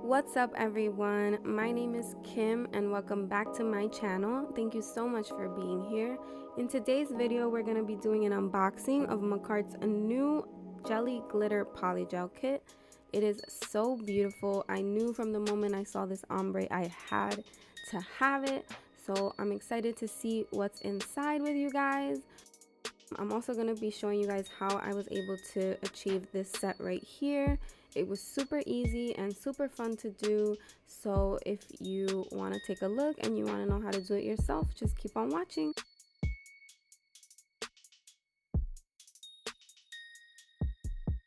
What's up everyone, my name is Kim and welcome back to my channel. Thank you so much for being here. In today's video we're going to be doing an unboxing of Makartt's new Jelly Glitter Polygel Kit. It is so beautiful. I knew from the moment I saw this ombre I had to have it, so I'm excited to see what's inside with you guys. I'm also going to be showing you guys how I was able to achieve this set right here. It was super easy and super fun to do, so if you want to take a look and you want to know how to do it yourself, just keep on watching.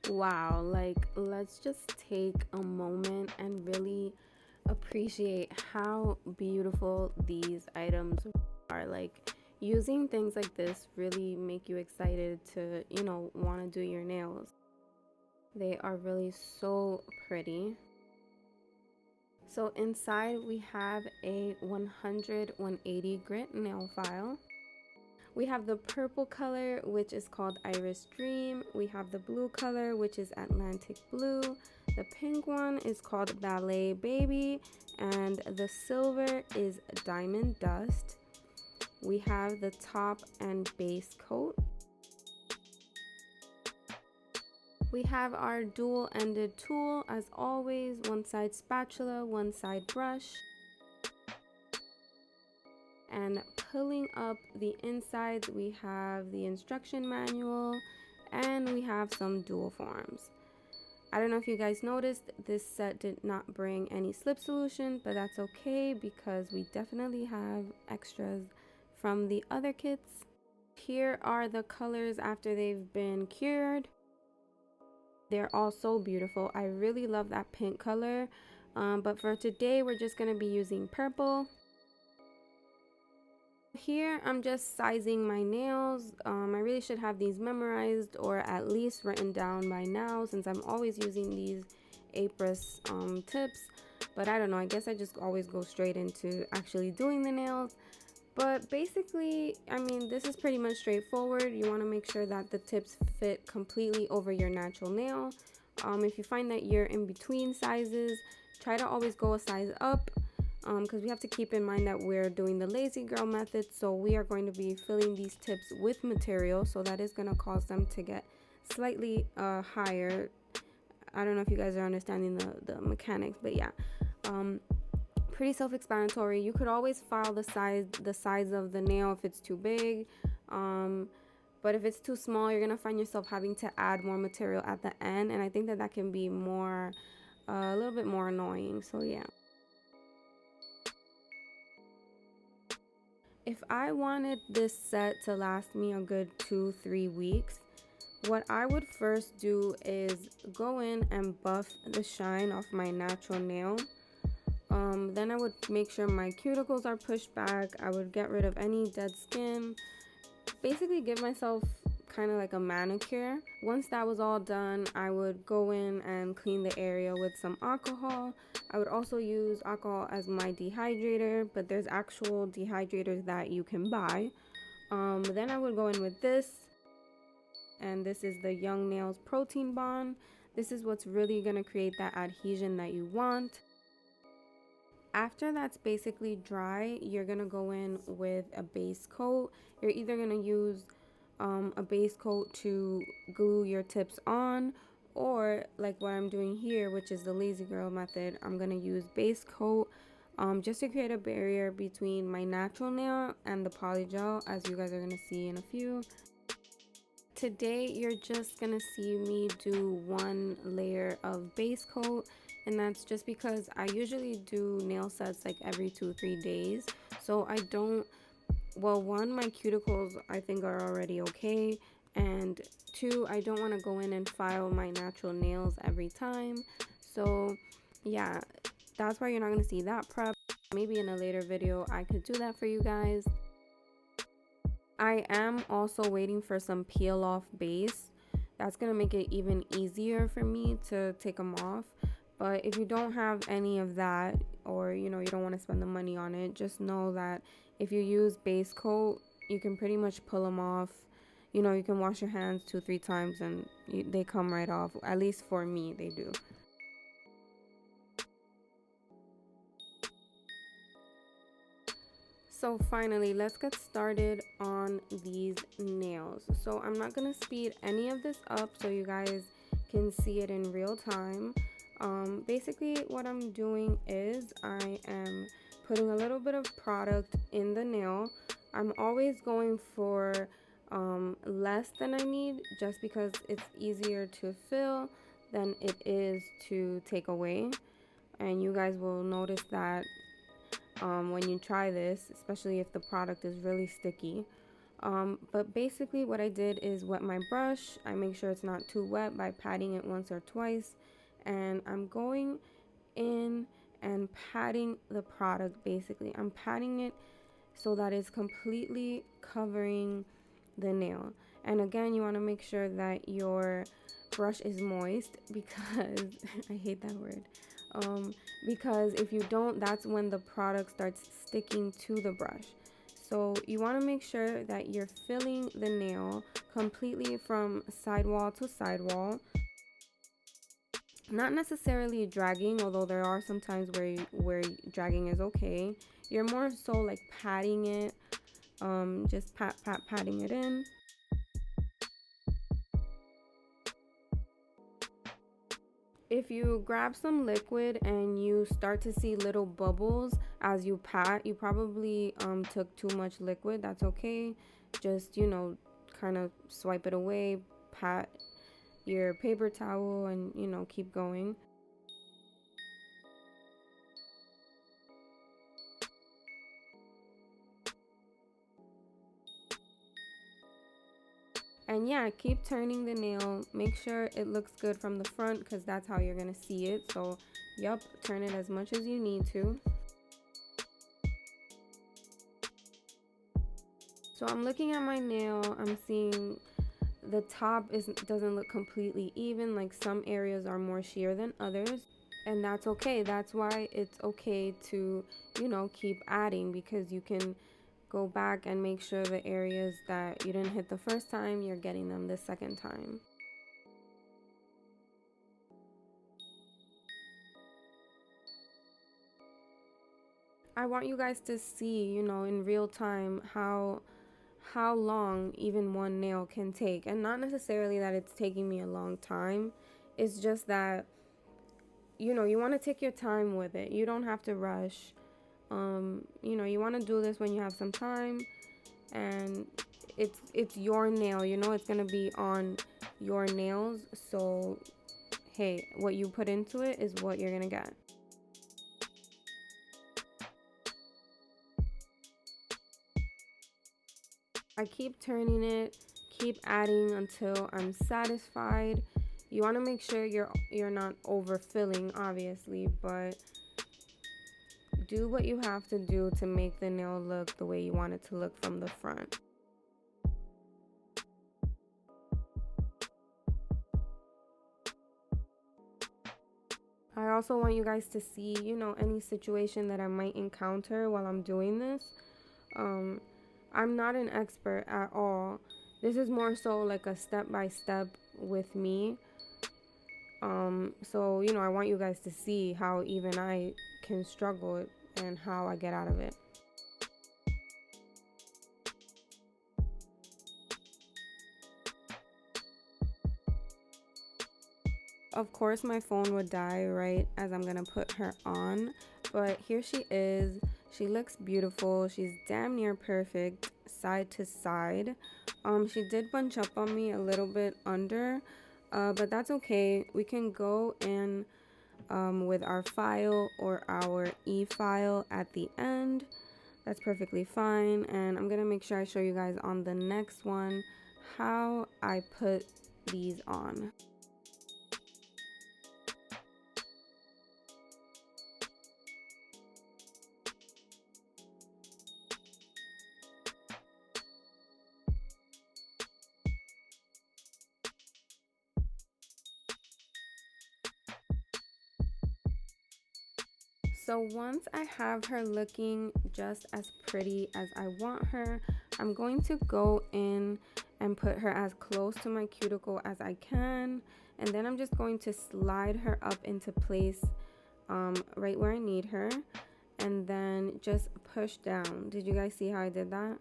Wow, like let's just take a moment and really appreciate how beautiful these items are. Like, using things like this really make you excited to, want to do your nails. They are really so pretty. So inside we have a 100/180 grit nail file. We have the purple color, which is called Iris Dream. We have the blue color, which is Atlantic Blue. The pink one is called Ballet Baby, and the silver is Diamond Dust. We have the top and base coat. We have our dual-ended tool as always, one side spatula, one side brush. And pulling up the insides, we have the instruction manual and we have some dual forms. I don't know if you guys noticed, this set did not bring any slip solution, but that's okay because we definitely have extras from the other kits. Here are the colors after they've been cured. They're all so beautiful. I really love that pink color, but for today we're just going to be using purple. Here I'm just sizing my nails. I really should have these memorized or at least written down by now, since I'm always using these Apris tips, but I don't know, I guess I just always go straight into actually doing the nails. But basically, I mean, this is pretty much straightforward. You want to make sure that the tips fit completely over your natural nail. If you find that you're in between sizes, try to always go a size up, because we have to keep in mind that we're doing the lazy girl method. So we are going to be filling these tips with material, so that is going to cause them to get slightly higher. I don't know if you guys are understanding the mechanics, but yeah. Pretty self-explanatory. You could always file the size of the nail if it's too big, but if it's too small, you're gonna find yourself having to add more material at the end, and I think that can be more a little bit more annoying. So yeah, if I wanted this set to last me a good 2-3 weeks, what I would first do is go in and buff the shine off my natural nail. Then I would make sure my cuticles are pushed back. I would get rid of any dead skin. Basically give myself kind of like a manicure. Once that was all done, I would go in and clean the area with some alcohol. I would also use alcohol as my dehydrator, but there's actual dehydrators that you can buy. Then I would go in with this, and this is the Young Nails Protein Bond. This is what's really going to create that adhesion that you want. After that's basically dry, you're going to go in with a base coat. You're either going to use a base coat to glue your tips on, or like what I'm doing here, which is the lazy girl method, I'm going to use base coat just to create a barrier between my natural nail and the polygel, as you guys are going to see in a few. Today, you're just going to see me do one layer of base coat. And that's just because I usually do nail sets like every 2-3 days. So I don't, well, one, my cuticles I think are already okay. And two, I don't want to go in and file my natural nails every time. So yeah, that's why you're not going to see that prep. Maybe in a later video I could do that for you guys. I am also waiting for some peel off base. That's going to make it even easier for me to take them off. But if you don't have any of that, or you don't want to spend the money on it, just know that if you use base coat, you can pretty much pull them off. You can wash your hands 2-3 times and they come right off. At least for me, they do. So finally, let's get started on these nails. So I'm not gonna speed any of this up so you guys can see it in real time. Basically what I'm doing is I am putting a little bit of product in the nail. I'm always going for less than I need, just because it's easier to fill than it is to take away. And you guys will notice that when you try this, especially if the product is really sticky. But basically what I did is wet my brush. I make sure it's not too wet by patting it once or twice, and I'm going in and patting the product. Basically I'm patting it so that it's completely covering the nail. And again, you want to make sure that your brush is moist, because I hate that word, because if you don't, that's when the product starts sticking to the brush. So you want to make sure that you're filling the nail completely from sidewall to sidewall, not necessarily dragging, although there are some times where dragging is okay. You're more so like patting it, just patting it in. If you grab some liquid and you start to see little bubbles as you pat, you probably took too much liquid. That's okay. Just, kind of swipe it away, pat your paper towel, and, keep going. And yeah, keep turning the nail. Make sure it looks good from the front, because that's how you're going to see it. So, yup, turn it as much as you need to. So I'm looking at my nail. I'm seeing the top doesn't look completely even. Like some areas are more sheer than others. And that's okay. That's why it's okay to, keep adding, because you can go back and make sure the areas that you didn't hit the first time, you're getting them the second time. I want you guys to see, in real time how long even one nail can take. And not necessarily that it's taking me a long time. It's just that, you want to take your time with it. You don't have to rush. You want to do this when you have some time, and it's your nail, it's gonna be on your nails. So hey, what you put into it is what you're gonna get. I keep turning it, keep adding until I'm satisfied. You want to make sure you're not overfilling, obviously, but do what you have to do to make the nail look the way you want it to look from the front. I also want you guys to see, any situation that I might encounter while I'm doing this. I'm not an expert at all. This is more so like a step-by-step with me. So, I want you guys to see how even I can struggle and how I get out of it. Of course, my phone would die right as I'm gonna put her on, but here she is. She looks beautiful. She's damn near perfect side to side. She did bunch up on me a little bit under, but that's okay. We can go in with our file or our e-file at the end. That's perfectly fine. And I'm gonna make sure I show you guys on the next one how I put these on. So once I have her looking just as pretty as I want her, I'm going to go in and put her as close to my cuticle as I can. And then I'm just going to slide her up into place right where I need her. and then just push down. Did you guys see how I did that?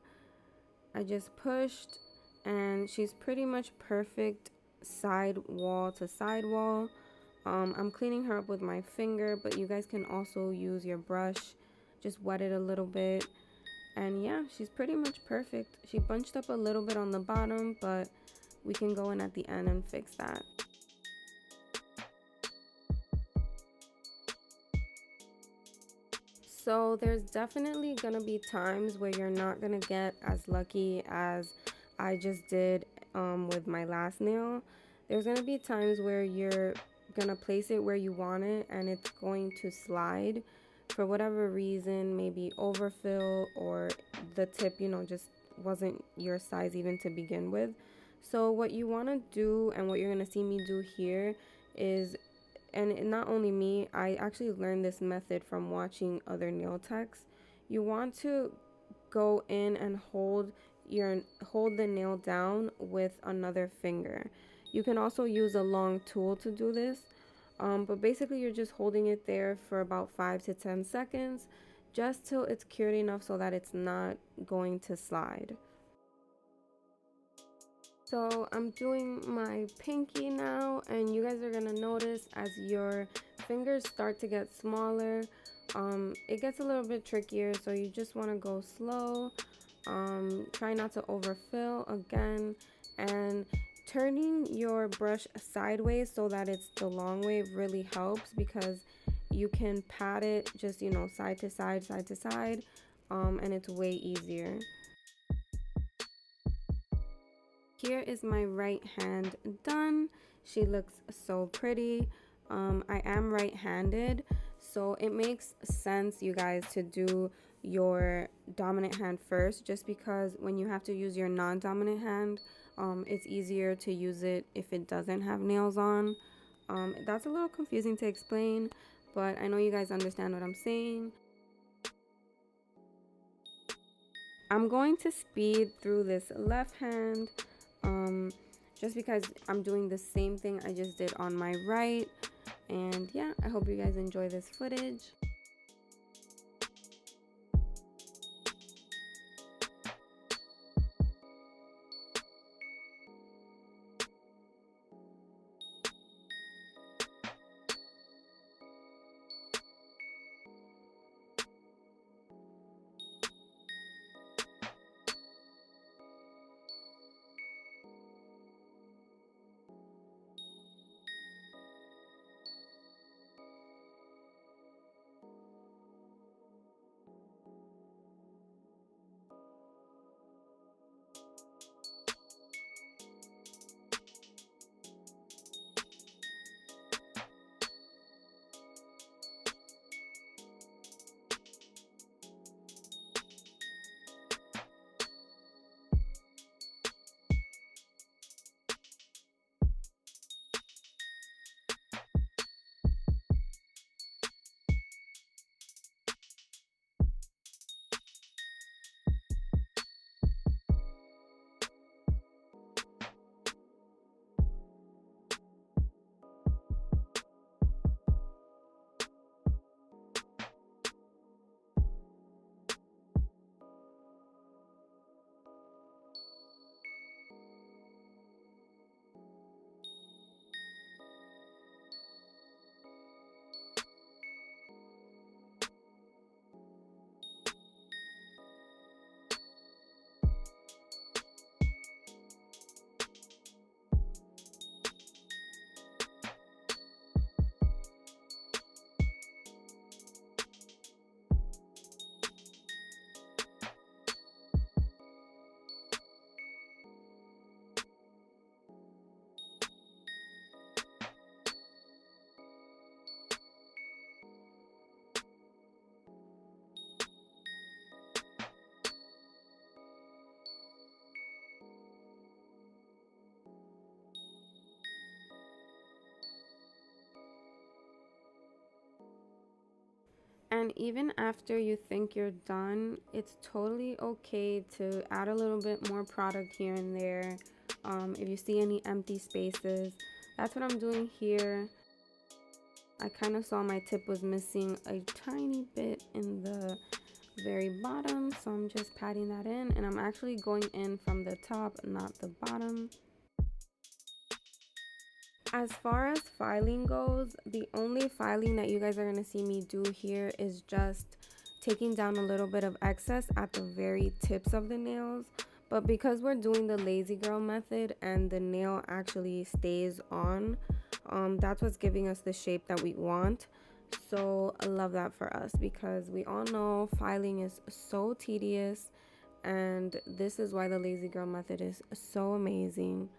I just pushed, and she's pretty much perfect side wall to side wall. I'm cleaning her up with my finger, but you guys can also use your brush. Just wet it a little bit. And yeah, she's pretty much perfect. She bunched up a little bit on the bottom, but we can go in at the end and fix that. So there's definitely gonna be times where you're not gonna get as lucky as I just did with my last nail. There's gonna be times where you're gonna place it where you want it and it's going to slide for whatever reason, maybe overfill or the tip, you know, just wasn't your size even to begin with. So what you want to do and what you're gonna see me do here is, and not only me, I actually learned this method from watching other nail techs. You want to go in and hold the nail down with another finger. You can also use a long tool to do this, but basically you're just holding it there for about 5 to 10 seconds, just till it's cured enough so that it's not going to slide. So I'm doing my pinky now, and you guys are gonna notice as your fingers start to get smaller, it gets a little bit trickier, so you just want to go slow. Try not to overfill again, and turning your brush sideways so that it's the long way really helps, because you can pat it just, you know, side to side, and it's way easier. Here is my right hand done. She looks so pretty. I am right-handed, so it makes sense, you guys, to do your dominant hand first, just because when you have to use your non-dominant hand, it's easier to use it if it doesn't have nails on. That's a little confusing to explain, but I know you guys understand what I'm saying. I'm going to speed through this left hand, just because I'm doing the same thing I just did on my right. And yeah, I hope you guys enjoy this footage. And even after you think you're done, it's totally okay to add a little bit more product here and there. If you see any empty spaces, that's what I'm doing here. I kind of saw my tip was missing a tiny bit in the very bottom, so I'm just patting that in, and I'm actually going in from the top, not the bottom. As far as filing goes, the only filing that you guys are going to see me do here is just taking down a little bit of excess at the very tips of the nails. But because we're doing the lazy girl method and the nail actually stays on, that's what's giving us the shape that we want. So I love that for us, because we all know filing is so tedious, and this is why the lazy girl method is so amazing.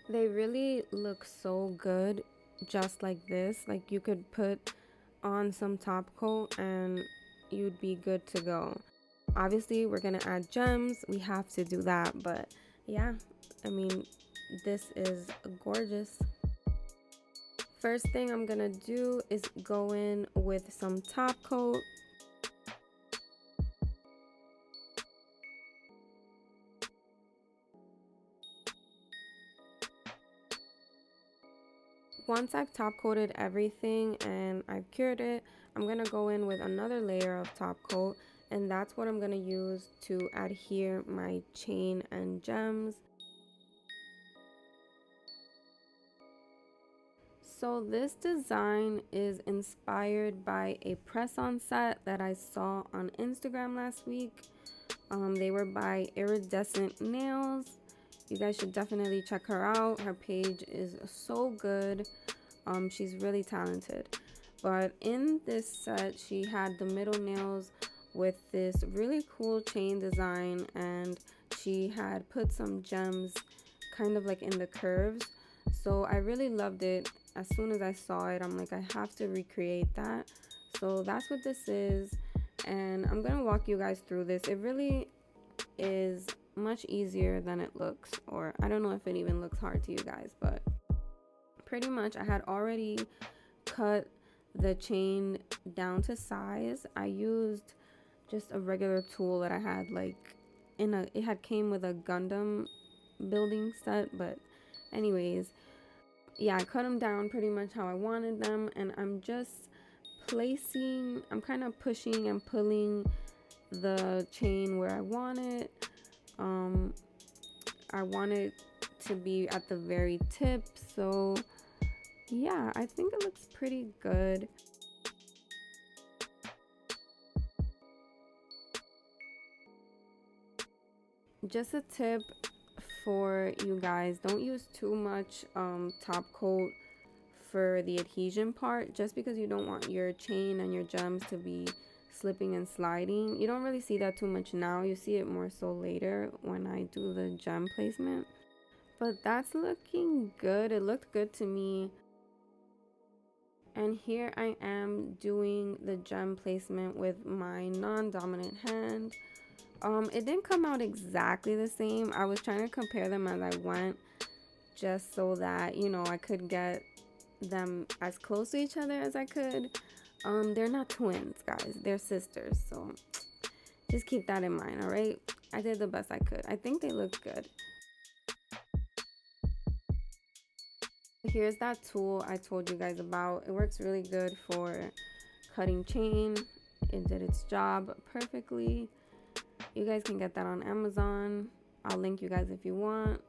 They really look so good just like this. Like, you could put on some top coat and you'd be good to go. Obviously we're gonna add gems, we have to do that, but yeah, I mean, this is gorgeous. First thing I'm gonna do is go in with some top coat. Once I've top coated everything and I've cured it, I'm gonna go in with another layer of top coat, and that's what I'm gonna use to adhere my chain and gems. So this design is inspired by a press-on set that I saw on Instagram last week. They were by Iridescent Nails. You guys should definitely check her out. Her page is so good. She's really talented. But in this set, she had the middle nails with this really cool chain design, and she had put some gems kind of like in the curves. So I really loved it. As soon as I saw it, I'm like, I have to recreate that. So that's what this is, and I'm gonna walk you guys through this. It really is much easier than it looks, or I don't know if it even looks hard to you guys, but pretty much I had already cut the chain down to size. I used just a regular tool that I had like it had came with a Gundam building set, but anyways, yeah, I cut them down pretty much how I wanted them, and I'm just I'm kind of pushing and pulling the chain where I want it. I want it to be at the very tip, so yeah, I think it looks pretty good. Just a tip for you guys, don't use too much top coat for the adhesion part, just because you don't want your chain and your gems to be slipping and sliding. You don't really see that too much now, you see it more so later when I do the gem placement. But that's looking good. It looked good to me. And here I am doing the gem placement with my non-dominant hand. It didn't come out exactly the same. I was trying to compare them as I went, just so that, you know, I could get them as close to each other as I could. They're not twins, guys, they're sisters, so just keep that in mind. All right, I did the best I could. I think they look good. Here's that tool I told you guys about. It works really good for cutting chain. It did its job perfectly. You guys can get that on Amazon. I'll link you guys if you want.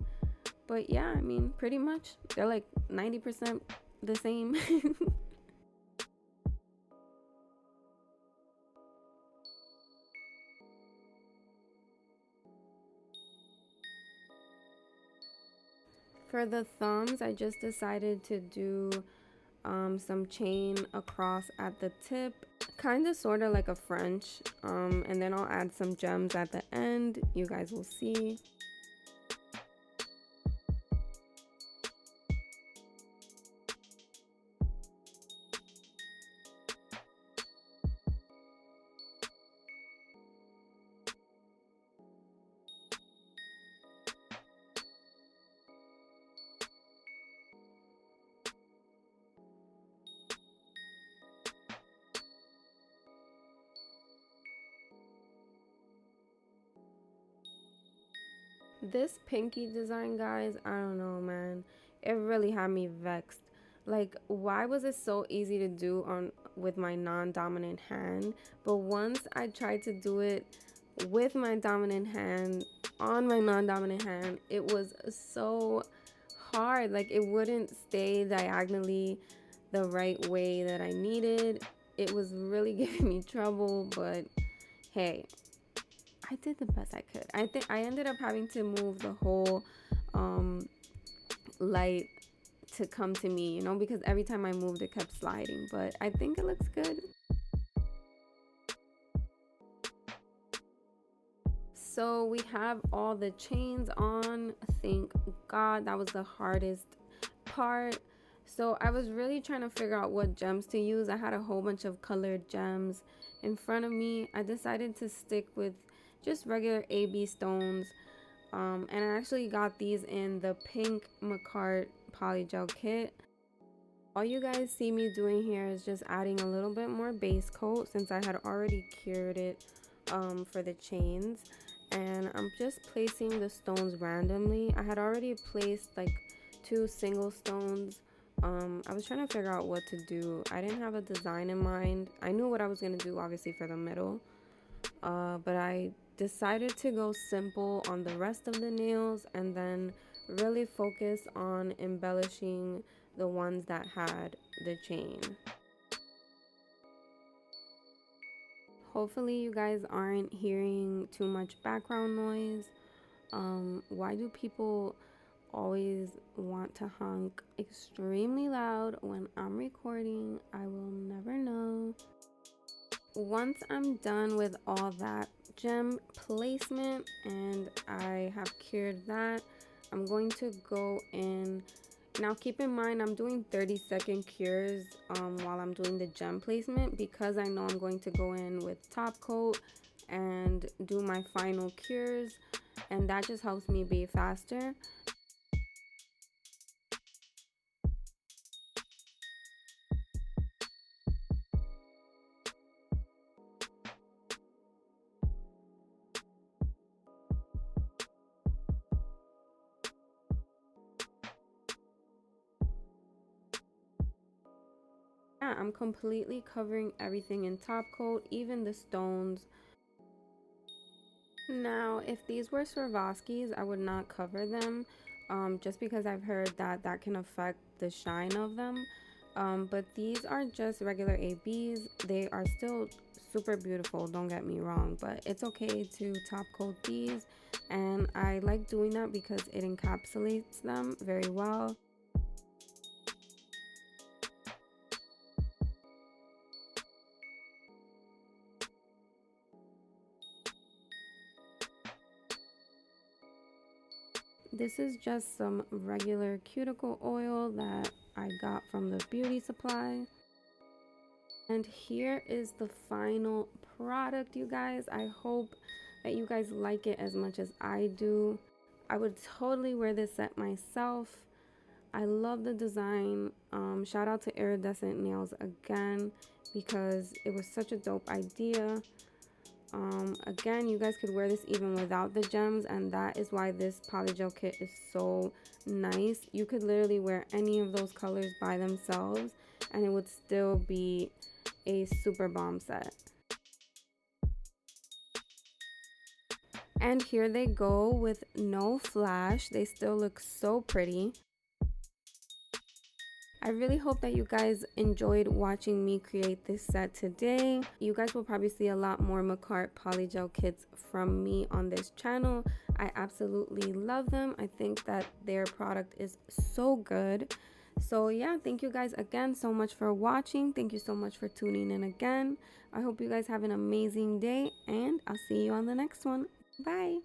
But yeah, I mean, pretty much they're like 90% the same. For the thumbs, I just decided to do some chain across at the tip, kind of sort of like a French, and then I'll add some gems at the end. You guys will see. This pinky design, guys, I don't know, man. It really had me vexed. Like, why was it so easy to do on with my non-dominant hand? But once I tried to do it with my dominant hand on my non-dominant hand, it was so hard. Like, it wouldn't stay diagonally the right way that I needed. It was really giving me trouble, but hey, I did the best I could. I think I ended up having to move the whole light to come to me, you know, because every time I moved it kept sliding, but I think it looks good. So we have all the chains on. Thank God, that was the hardest part. So I was really trying to figure out what gems to use. I had a whole bunch of colored gems in front of me. I decided to stick with just regular AB stones. And I actually got these in the pink Makartt Polygel Kit. All you guys see me doing here is just adding a little bit more base coat since I had already cured it for the chains. And I'm just placing the stones randomly. I had already placed like 2 single stones. I was trying to figure out what to do. I didn't have a design in mind. I knew what I was going to do obviously for the middle. But I decided to go simple on the rest of the nails and then really focus on embellishing the ones that had the chain. Hopefully you guys aren't hearing too much background noise. Why do people always want to honk extremely loud when I'm recording? I will never know. Once I'm done with all that gem placement and I have cured that, I'm going to go in. Now keep in mind I'm doing 30-second cures while I'm doing the gem placement, because I know I'm going to go in with top coat and do my final cures, and that just helps me be faster. Yeah, I'm completely covering everything in top coat, even the stones. Now, if these were Swarovskis, I would not cover them, just because I've heard that that can affect the shine of them. But these are just regular ABs. They are still super beautiful, don't get me wrong, but it's okay to top coat these. And I like doing that because it encapsulates them very well. This is just some regular cuticle oil that I got from the beauty supply. And here is the final product, you guys. I hope that you guys like it as much as I do. I would totally wear this set myself. I love the design. Shout out to Iridescent Nails again, because it was such a dope idea. Again, you guys could wear this even without the gems, and that is why this polygel kit is so nice. You could literally wear any of those colors by themselves and it would still be a super bomb set. And here they go with no flash. They still look so pretty. I really hope that you guys enjoyed watching me create this set today. You guys will probably see a lot more Makartt polygel kits from me on this channel. I absolutely love them. I think that their product is so good. So yeah, thank you guys again so much for watching. Thank you so much for tuning in again. I hope you guys have an amazing day, and I'll see you on the next one. Bye.